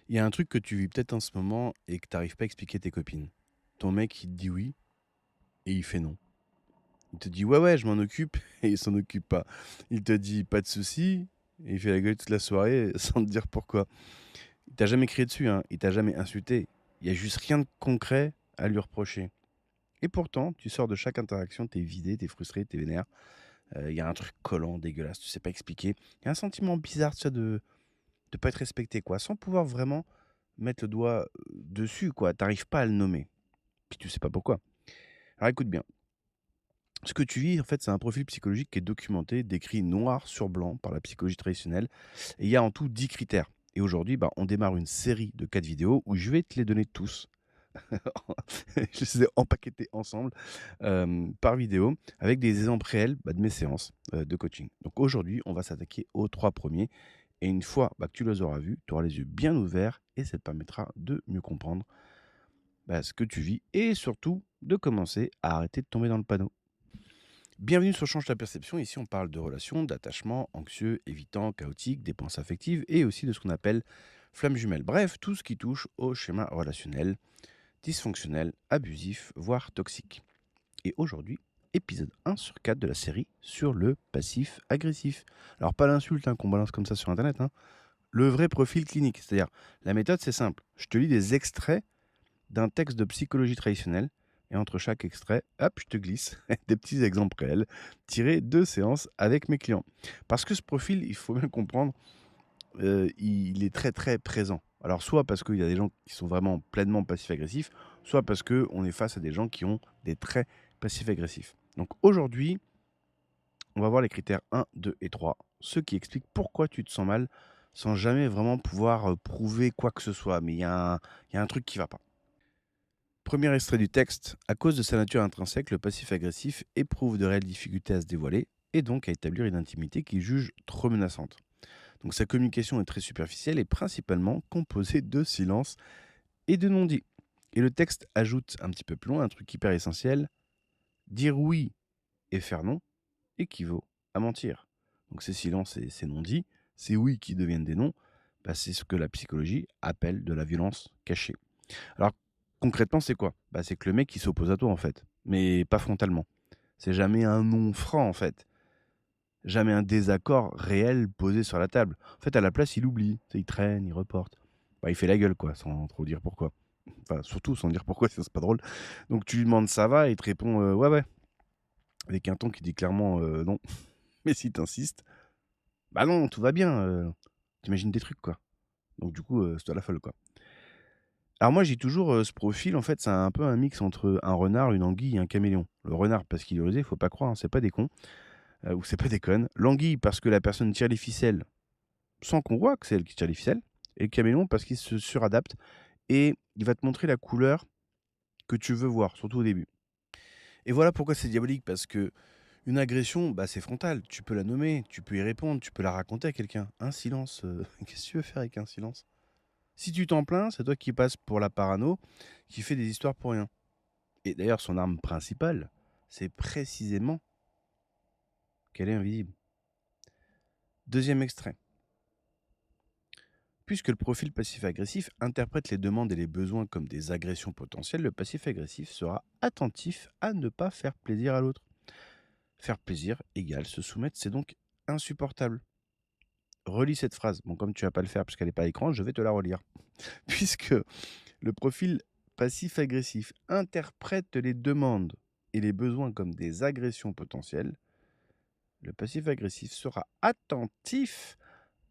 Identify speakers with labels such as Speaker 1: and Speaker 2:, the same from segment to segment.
Speaker 1: Il y a un truc que tu vis peut-être en ce moment et que tu n'arrives pas à expliquer à tes copines. Ton mec, il te dit oui et il fait non. Il te dit ouais, ouais, je m'en occupe et il s'en occupe pas. Il te dit pas de souci et il fait la gueule toute la soirée sans te dire pourquoi. Il t'a jamais crié dessus, hein, il t'a jamais insulté. Il y a juste rien de concret à lui reprocher. Et pourtant, tu sors de chaque interaction, t'es vidé, t'es frustré, t'es vénère. Il y a un truc collant, dégueulasse, tu sais pas expliquer. Il y a un sentiment bizarre, tu sais, de pas être respecté, quoi, sans pouvoir vraiment mettre le doigt dessus, quoi. T'arrives pas à le nommer. Puis tu sais pas pourquoi. Alors écoute bien. Ce que tu vis, en fait, c'est un profil psychologique qui est documenté, décrit noir sur blanc par la psychologie traditionnelle. Et il y a en tout 10 critères. Et aujourd'hui, bah, on démarre une série de 4 vidéos où je vais te les donner tous. Je les ai empaquetés ensemble par vidéo avec des exemples réels de mes séances de coaching. Donc aujourd'hui, on va s'attaquer aux 3 premiers. Et une fois que tu les auras vus, tu auras les yeux bien ouverts et ça te permettra de mieux comprendre ce que tu vis et surtout de commencer à arrêter de tomber dans le panneau. Bienvenue sur Change ta perception. Ici, on parle de relations, d'attachement, anxieux, évitant, chaotique, dépenses affectives et aussi de ce qu'on appelle flamme jumelle. Bref, tout ce qui touche au schéma relationnel, dysfonctionnel, abusif, voire toxique. Et aujourd'hui, épisode 1 sur 4 de la série sur le passif agressif. Alors, pas l'insulte qu'on balance comme ça sur Internet, hein. Le vrai profil clinique. C'est-à-dire, la méthode, c'est simple. Je te lis des extraits d'un texte de psychologie traditionnelle. Et entre chaque extrait, hop, je te glisse des petits exemples réels tirés de séances avec mes clients. Parce que ce profil, il faut bien le comprendre, il est très très présent. Alors soit parce qu'il y a des gens qui sont vraiment pleinement passifs-agressifs, soit parce qu'on est face à des gens qui ont des traits passifs-agressifs. Donc aujourd'hui, on va voir les critères 1, 2 et 3, ceux qui expliquent pourquoi tu te sens mal sans jamais vraiment pouvoir prouver quoi que ce soit. Mais il y a un truc qui ne va pas. Premier extrait du texte. À cause de sa nature intrinsèque, le passif agressif éprouve de réelles difficultés à se dévoiler et donc à établir une intimité qu'il juge trop menaçante. Donc sa communication est très superficielle et principalement composée de silence et de non-dits. Et le texte ajoute un petit peu plus loin un truc hyper essentiel. Dire oui et faire non équivaut à mentir. Donc ces silences et ces non-dits, ces oui qui deviennent des non, c'est ce que la psychologie appelle de la violence cachée. Alors, concrètement, c'est quoi? C'est que le mec, il s'oppose à toi, en fait, mais pas frontalement. C'est jamais un non franc, en fait. Jamais un désaccord réel posé sur la table. En fait, à la place, il oublie. Tu sais, il traîne, il reporte. Il fait la gueule, quoi, sans trop dire pourquoi. Enfin, surtout sans dire pourquoi, sinon c'est pas drôle. Donc, tu lui demandes ça va, et il te répond ouais, ouais. Avec un ton qui dit clairement non. Mais si t'insistes, bah non, tout va bien. T'imagines des trucs, quoi. Donc, du coup, c'est toi la folle, quoi. Alors moi, j'ai toujours, ce profil, en fait, c'est un peu un mix entre un renard, une anguille et un caméléon. Le renard parce qu'il est rusé, faut pas croire, hein, c'est pas des cons, ou c'est pas des connes. L'anguille parce que la personne tire les ficelles sans qu'on voit que c'est elle qui tire les ficelles. Et le caméléon parce qu'il se suradapte et il va te montrer la couleur que tu veux voir, surtout au début. Et voilà pourquoi c'est diabolique, parce que une agression, c'est frontal. Tu peux la nommer, tu peux y répondre, tu peux la raconter à quelqu'un. Un silence, qu'est-ce que tu veux faire avec un silence? Si tu t'en plains, c'est toi qui passes pour la parano, qui fait des histoires pour rien. Et d'ailleurs, son arme principale, c'est précisément qu'elle est invisible. Deuxième extrait. Puisque le profil passif-agressif interprète les demandes et les besoins comme des agressions potentielles, le passif-agressif sera attentif à ne pas faire plaisir à l'autre. Faire plaisir égale se soumettre, c'est donc insupportable. Relis cette phrase. Bon, comme tu vas pas le faire puisqu'elle n'est pas à l'écran, je vais te la relire. Puisque le profil passif-agressif interprète les demandes et les besoins comme des agressions potentielles, le passif-agressif sera attentif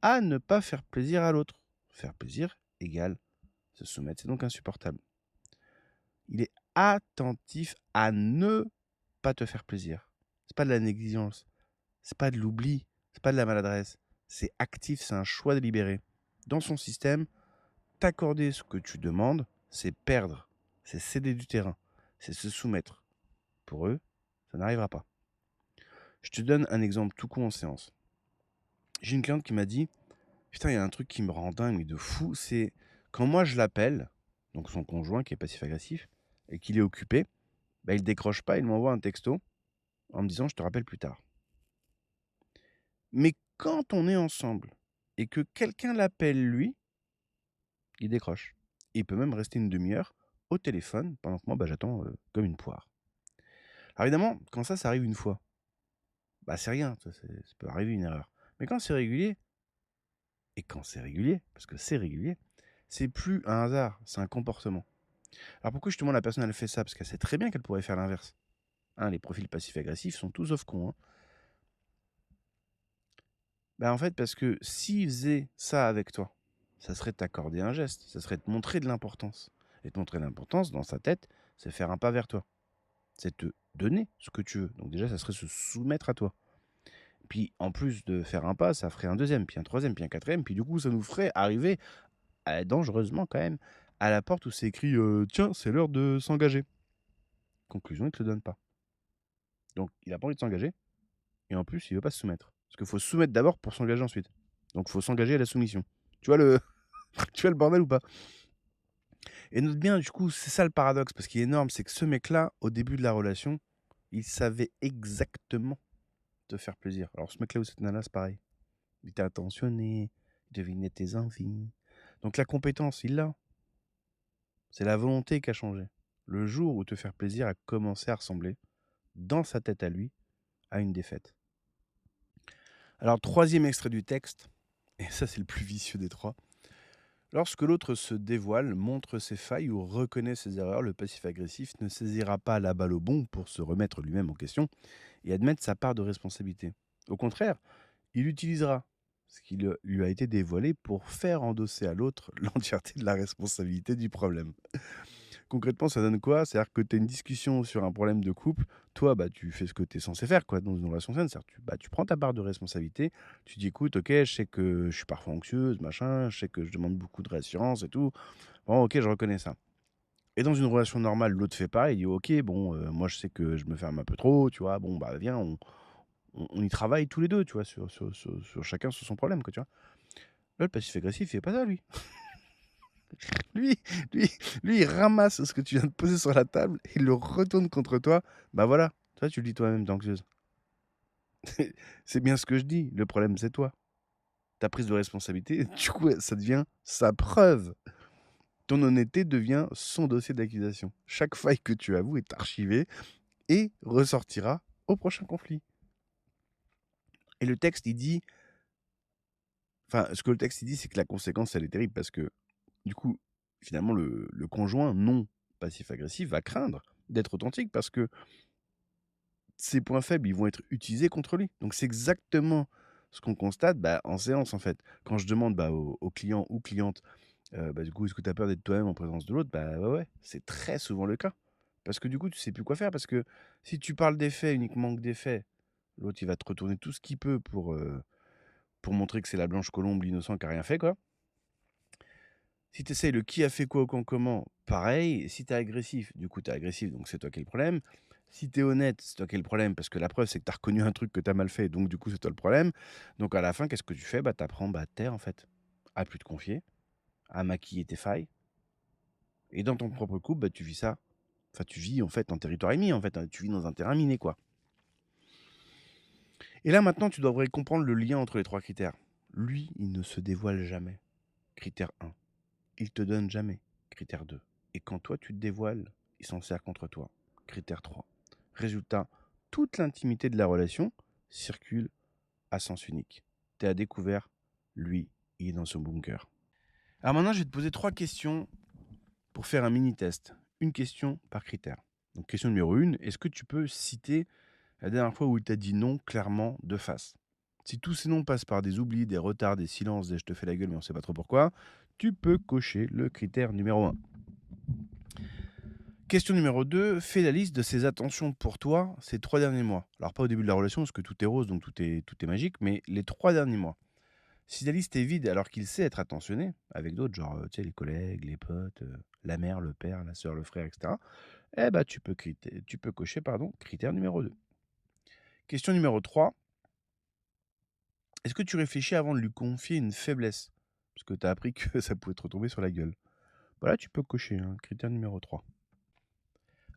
Speaker 1: à ne pas faire plaisir à l'autre. Faire plaisir égale se soumettre, c'est donc insupportable. Il est attentif à ne pas te faire plaisir. C'est pas de la négligence, c'est pas de l'oubli, c'est pas de la maladresse. C'est actif, c'est un choix délibéré. Dans son système, t'accorder ce que tu demandes, c'est perdre, c'est céder du terrain, c'est se soumettre. Pour eux, ça n'arrivera pas. Je te donne un exemple tout con en séance. J'ai une cliente qui m'a dit: putain, il y a un truc qui me rend dingue, mais de fou, c'est quand moi je l'appelle, donc son conjoint qui est passif-agressif, et qu'il est occupé, il décroche pas, il m'envoie un texto en me disant je te rappelle plus tard. Mais quand on est ensemble et que quelqu'un l'appelle lui, il décroche. Et il peut même rester une demi-heure au téléphone pendant que moi, j'attends comme une poire. Alors évidemment, quand ça arrive une fois, c'est rien, ça peut arriver une erreur. Mais quand c'est régulier, parce que c'est régulier, c'est plus un hasard, c'est un comportement. Alors pourquoi justement la personne elle fait ça? Parce qu'elle sait très bien qu'elle pourrait faire l'inverse. Hein, les profils passifs-agressifs sont tous sauf cons. Hein. En fait, parce que s'il faisait ça avec toi, ça serait t'accorder un geste, ça serait te montrer de l'importance. Et te montrer de l'importance, dans sa tête, c'est faire un pas vers toi. C'est te donner ce que tu veux. Donc déjà, ça serait se soumettre à toi. Puis en plus de faire un pas, ça ferait un deuxième, puis un troisième, puis un quatrième, puis du coup, ça nous ferait arriver, dangereusement quand même, à la porte où c'est écrit tiens, c'est l'heure de s'engager. Conclusion, il ne te le donne pas. Donc il n'a pas envie de s'engager, et en plus, il ne veut pas se soumettre. Parce qu'il faut se soumettre d'abord pour s'engager ensuite. Donc il faut s'engager à la soumission. Tu vois le, tu vois le bordel ou pas? Et note bien, du coup, c'est ça le paradoxe, parce qu'il est énorme, c'est que ce mec-là, au début de la relation, il savait exactement te faire plaisir. Alors ce mec-là ou cette nana, c'est pareil. Il t'a attentionné, il devinait tes envies. Donc la compétence, il l'a. C'est la volonté qui a changé. Le jour où te faire plaisir a commencé à ressembler, dans sa tête à lui, à une défaite. Alors, troisième extrait du texte, et ça c'est le plus vicieux des trois. Lorsque l'autre se dévoile, montre ses failles ou reconnaît ses erreurs, le passif-agressif ne saisira pas la balle au bon pour se remettre lui-même en question et admettre sa part de responsabilité. Au contraire, il utilisera ce qui lui a été dévoilé pour faire endosser à l'autre l'entièreté de la responsabilité du problème. Concrètement, ça donne quoi? C'est-à-dire que tu as une discussion sur un problème de couple, toi, tu fais ce que tu es censé faire quoi, dans une relation saine. C'est-à-dire que tu prends ta part de responsabilité, tu dis écoute, ok, je sais que je suis parfois anxieuse, machin, je sais que je demande beaucoup de réassurance et tout. Bon, ok, je reconnais ça. Et dans une relation normale, l'autre fait pareil, il dit ok, bon, moi je sais que je me ferme un peu trop, tu vois, bon, viens, on y travaille tous les deux, tu vois, sur chacun sur son problème, quoi, tu vois. Là, le passif-agressif, il fait pas ça, lui. Lui, lui, lui, il ramasse ce que tu viens de poser sur la table, il le retourne contre toi. Voilà, toi, tu le dis toi-même, t'es anxieuse. C'est bien ce que je dis, le problème, c'est toi. Ta prise de responsabilité, du coup, ça devient sa preuve. Ton honnêteté devient son dossier d'accusation. Chaque faille que tu avoues est archivée et ressortira au prochain conflit. Et le texte, il dit... Enfin, ce que le texte, il dit, c'est que la conséquence, elle est terrible parce que, du coup, finalement, le conjoint non passif-agressif va craindre d'être authentique parce que ses points faibles, ils vont être utilisés contre lui. Donc c'est exactement ce qu'on constate en séance, en fait. Quand je demande au client ou cliente, du coup, est-ce que tu as peur d'être toi-même en présence de l'autre? Ouais, c'est très souvent le cas. Parce que du coup, tu sais plus quoi faire. Parce que si tu parles des faits, uniquement que des faits, l'autre, il va te retourner tout ce qu'il peut pour montrer que c'est la blanche colombe, l'innocent qui a rien fait, quoi. Si tu essayes le qui a fait quoi au quand comment, pareil. Si tu es agressif, du coup, tu es agressif, donc c'est toi qui as le problème. Si tu es honnête, c'est toi qui as le problème, parce que la preuve, c'est que tu as reconnu un truc que tu as mal fait, donc du coup, c'est toi le problème. Donc à la fin, qu'est-ce que tu fais? Tu apprends à te taire, en fait, à plus te confier, à maquiller tes failles. Et dans ton propre couple, tu vis ça. Enfin, tu vis, en fait, en territoire ennemi, en fait. Hein, tu vis dans un terrain miné, quoi. Et là, maintenant, tu devrais comprendre le lien entre les trois critères. Lui, il ne se dévoile jamais. Critère 1. Il te donne jamais. Critère 2. Et quand toi tu te dévoiles, il s'en sert contre toi. Critère 3. Résultat, toute l'intimité de la relation circule à sens unique. T'es à découvert, lui, il est dans son bunker. Alors maintenant, je vais te poser 3 questions pour faire un mini-test. Une question par critère. Donc question numéro 1, est-ce que tu peux citer la dernière fois où il t'a dit non clairement de face? Si tous ces noms passent par des oublis, des retards, des silences, des je te fais la gueule mais on sait pas trop pourquoi, tu peux cocher le critère numéro 1. Question numéro 2, fais la liste de ses attentions pour toi ces 3 derniers mois. Alors pas au début de la relation parce que tout est rose donc tout est magique, mais les 3 derniers mois. Si la liste est vide alors qu'il sait être attentionné, avec d'autres, genre les collègues, les potes, la mère, le père, la sœur, le frère, etc., tu peux cocher critère numéro 2. Question numéro 3, est-ce que tu réfléchis avant de lui confier une faiblesse? Parce que tu as appris que ça pouvait te retomber sur la gueule. Voilà, tu peux cocher, critère numéro 3.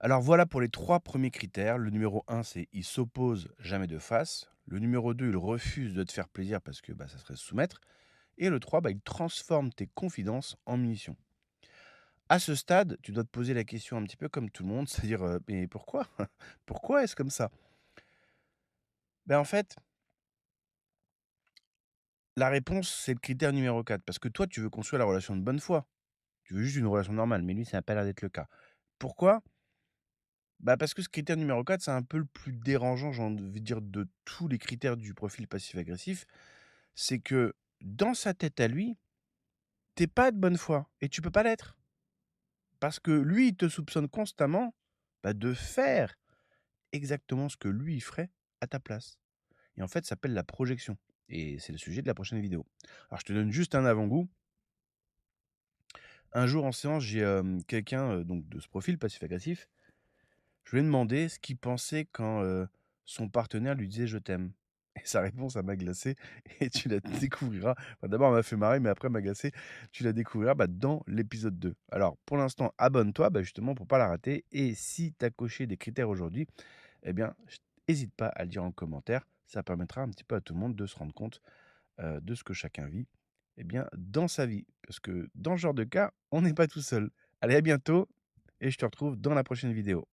Speaker 1: Alors voilà pour les 3 premiers critères. Le numéro 1, c'est il s'oppose jamais de face. Le numéro 2, il refuse de te faire plaisir parce que ça serait se soumettre. Et le 3, il transforme tes confidences en munitions. À ce stade, tu dois te poser la question un petit peu comme tout le monde, c'est-à-dire, mais pourquoi? Pourquoi est-ce comme ça? En fait, la réponse, c'est le critère numéro 4 parce que toi, tu veux construire la relation de bonne foi. Tu veux juste une relation normale, mais lui, ça n'a pas l'air d'être le cas. Pourquoi? Parce que ce critère numéro 4, c'est un peu le plus dérangeant, j'ai envie de dire, de tous les critères du profil passif-agressif. C'est que dans sa tête à lui, t'es pas de bonne foi et tu peux pas l'être. Parce que lui, il te soupçonne constamment de faire exactement ce que lui, il ferait à ta place. Et en fait, ça s'appelle la projection. Et c'est le sujet de la prochaine vidéo. Alors, je te donne juste un avant-goût. Un jour en séance, j'ai quelqu'un donc de ce profil passif-agressif. Je lui ai demandé ce qu'il pensait quand son partenaire lui disait «je t'aime». Et sa réponse, elle m'a glacé et tu la découvriras. Enfin, d'abord, elle m'a fait marrer, mais après, elle m'a glacé. Tu la découvriras dans l'épisode 2. Alors, pour l'instant, abonne-toi justement pour pas la rater. Et si tu as coché des critères aujourd'hui, eh bien, n'hésite pas à le dire en commentaire. Ça permettra un petit peu à tout le monde de se rendre compte de ce que chacun vit dans sa vie. Parce que dans ce genre de cas, on n'est pas tout seul. Allez, à bientôt et je te retrouve dans la prochaine vidéo.